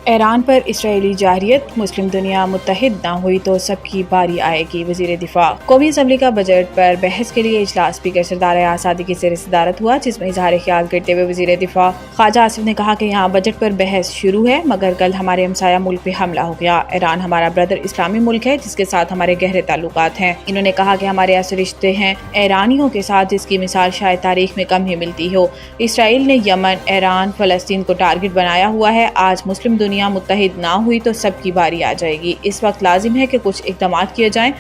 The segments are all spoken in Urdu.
ایران پر اسرائیلی جارحیت، مسلم دنیا متحد نہ ہوئی تو سب کی باری آئے گی۔ وزیر دفاع قومی اسمبلی کا بجٹ پر بحث کے لیے اجلاس اسپیکر سردار آزادی کی زیر صدارت ہوا، جس میں اظہار خیال کرتے ہوئے وزیر دفاع خواجہ آصف نے کہا کہ یہاں بجٹ پر بحث شروع ہے، مگر کل ہمارے ہمسایہ ملک پہ حملہ ہو گیا۔ ایران ہمارا بردر اسلامی ملک ہے جس کے ساتھ ہمارے گہرے تعلقات ہیں۔ انہوں نے کہا کہ ہمارے ایسے رشتے ہیں ایرانیوں کے ساتھ جس کی مثال شاید تاریخ میں کم ہی ملتی ہو۔ اسرائیل نے یمن، ایران، فلسطین کو ٹارگٹ بنایا ہوا ہے۔ آج مسلم دنیا متحد نہ ہوئی تو سب کی باری آ جائے گی۔ اس وقت لازم ہے کہ کچھ اقدامات کیے جائیں۔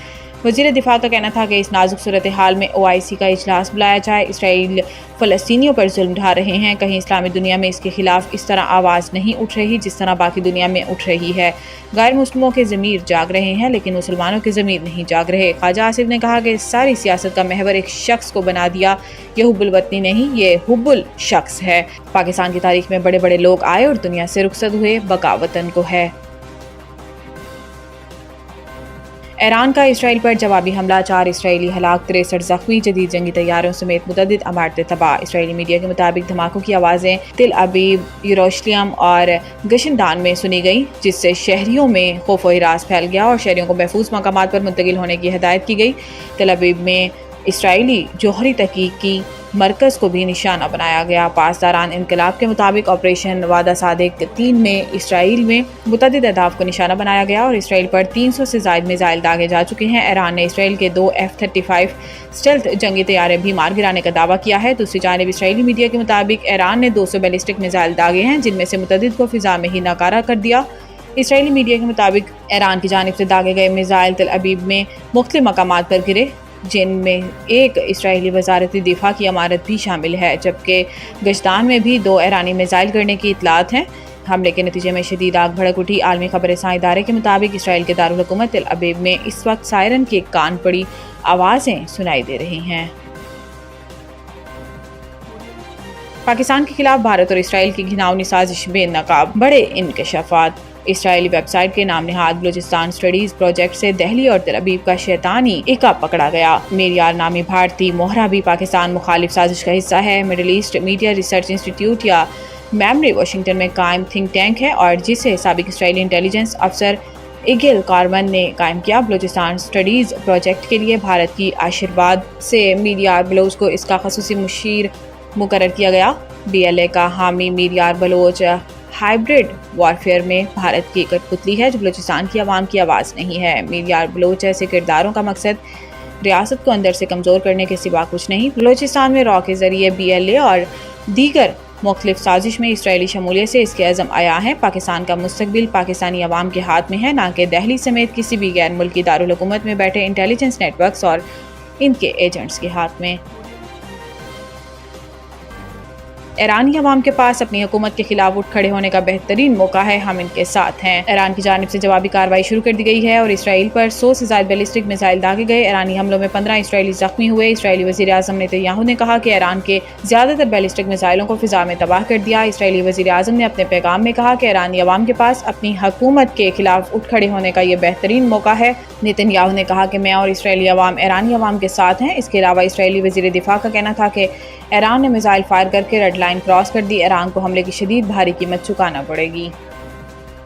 وزیر دفاع کا کہنا تھا کہ اس نازک صورتحال میں OIC کا اجلاس بلایا جائے۔ اسرائیل فلسطینیوں پر ظلم ڈھا رہے ہیں، کہیں اسلامی دنیا میں اس کے خلاف اس طرح آواز نہیں اٹھ رہی جس طرح باقی دنیا میں اٹھ رہی ہے۔ غیر مسلموں کے ضمیر جاگ رہے ہیں لیکن مسلمانوں کے ضمیر نہیں جاگ رہے۔ خواجہ آصف نے کہا کہ ساری سیاست کا محور ایک شخص کو بنا دیا۔ یہ حب الوطنی نہیں، یہ حب الشخص ہے۔ پاکستان کی تاریخ میں بڑے بڑے لوگ آئے اور دنیا سے رخصت ہوئے، بقا وطن کو ہے۔ ایران کا اسرائیل پر جوابی حملہ، 4 اسرائیلی ہلاک، 63 زخمی، جدید جنگی طیاروں سمیت متعدد عمارتیں تباہ۔ اسرائیلی میڈیا کے مطابق دھماکوں کی آوازیں تل ابیب، یروشلم اور گشنڈان میں سنی گئیں، جس سے شہریوں میں خوف و ہراس پھیل گیا اور شہریوں کو محفوظ مقامات پر منتقل ہونے کی ہدایت کی گئی۔ تل ابیب میں اسرائیلی جوہری تحقیقی مرکز کو بھی نشانہ بنایا گیا۔ پاسداران انقلاب کے مطابق آپریشن وعدہ صادق 3 میں اسرائیل میں متعدد اہداف کو نشانہ بنایا گیا اور اسرائیل پر 300 سے زائد میزائل داغے جا چکے ہیں۔ ایران نے اسرائیل کے 2 F-35 اسٹیلتھ جنگی طیارے بھی مار گرانے کا دعویٰ کیا ہے۔ دوسری جانب اسرائیلی میڈیا کے مطابق ایران نے 200 بیلسٹک میزائل داغے ہیں، جن میں سے متعدد کو فضا میں ہی ناکارہ کر دیا۔ اسرائیلی میڈیا کے مطابق ایران کی جانب سے داغے گئے میزائل تل ابیب میں مختلف مقامات پر گرے، جن میں ایک اسرائیلی وزارتی دفاع کی عمارت بھی شامل ہے، جبکہ گشتان میں بھی 2 ایرانی میزائل گرنے کی اطلاعات ہیں۔ حملے کے نتیجے میں شدید آگ بھڑک اٹھی۔ عالمی خبر رساں ادارے کے مطابق اسرائیل کے دارالحکومت تل ابیب میں اس وقت سائرن کی کان پڑی آوازیں سنائی دے رہی ہیں۔ پاکستان کے خلاف بھارت اور اسرائیل کی گھناؤنی سازش بے نقاب، بڑے انکشافات۔ اسرائیلی ویب سائٹ کے نام نہاد بلوچستان اسٹڈیز پروجیکٹ سے دہلی اور تل ابیب کا شیطانی اکا پکڑا گیا۔ میریار نامی بھارتی مہرہ بھی پاکستان مخالف سازش کا حصہ ہے۔ مڈل ایسٹ میڈیا ریسرچ انسٹی ٹیوٹ یا میمری واشنگٹن میں قائم تھنک ٹینک ہے اور جسے سابق اسرائیلی انٹیلیجنس افسر ایگل کارمن نے قائم کیا۔ بلوچستان اسٹڈیز پروجیکٹ کے لیے بھارت کی آشیرواد سے میریار بلوچ کو اس کا خصوصی مشیر مقرر کیا گیا۔ BLA کا حامی میریار بلوچ ہائبرڈ وارفیئر میں بھارت کی کٹ پتلی ہے جو بلوچستان کی عوام کی آواز نہیں ہے۔ میریار بلوچ ایسے کرداروں کا مقصد ریاست کو اندر سے کمزور کرنے کے سوا کچھ نہیں۔ بلوچستان میں را کے ذریعے BLA اور دیگر مختلف سازش میں اسرائیلی شمولیت سے اس کے عزم آیا ہے۔ پاکستان کا مستقبل پاکستانی عوام کے ہاتھ میں ہے، نہ کہ دہلی سمیت کسی بھی غیر ملکی دارالحکومت میں بیٹھے انٹیلیجنس نیٹ ورکس اور ان کے ایجنٹس کے ہاتھ میں۔ ایرانی عوام کے پاس اپنی حکومت کے خلاف اٹھ کھڑے ہونے کا بہترین موقع ہے، ہم ان کے ساتھ ہیں۔ ایران کی جانب سے جوابی کارروائی شروع کر دی گئی ہے اور اسرائیل پر 100 سے زائد بیلسٹک میزائل داغے گئے۔ ایرانی حملوں میں 15 اسرائیلی زخمی ہوئے۔ اسرائیلی وزیر اعظم نیتن یاہو نے کہا کہ ایران کے زیادہ تر بیلسٹک میزائلوں کو فضا میں تباہ کر دیا۔ اسرائیلی وزیر اعظم نے اپنے پیغام میں کہا کہ ایرانی عوام کے پاس اپنی حکومت کے خلاف اٹھ کھڑے ہونے کا یہ بہترین موقع ہے۔ نیتن یاہو نے کہا کہ میں اور اسرائیلی عوام ایرانی عوام کے ساتھ ہیں۔ اس کے علاوہ اسرائیلی وزیر دفاع کا کہنا تھا کہ ایران نے میزائل فائر کر کے ریڈ لائن کراس کر دی۔ ایران کو حملے کی شدید بھاری قیمت چکانا پڑے گی۔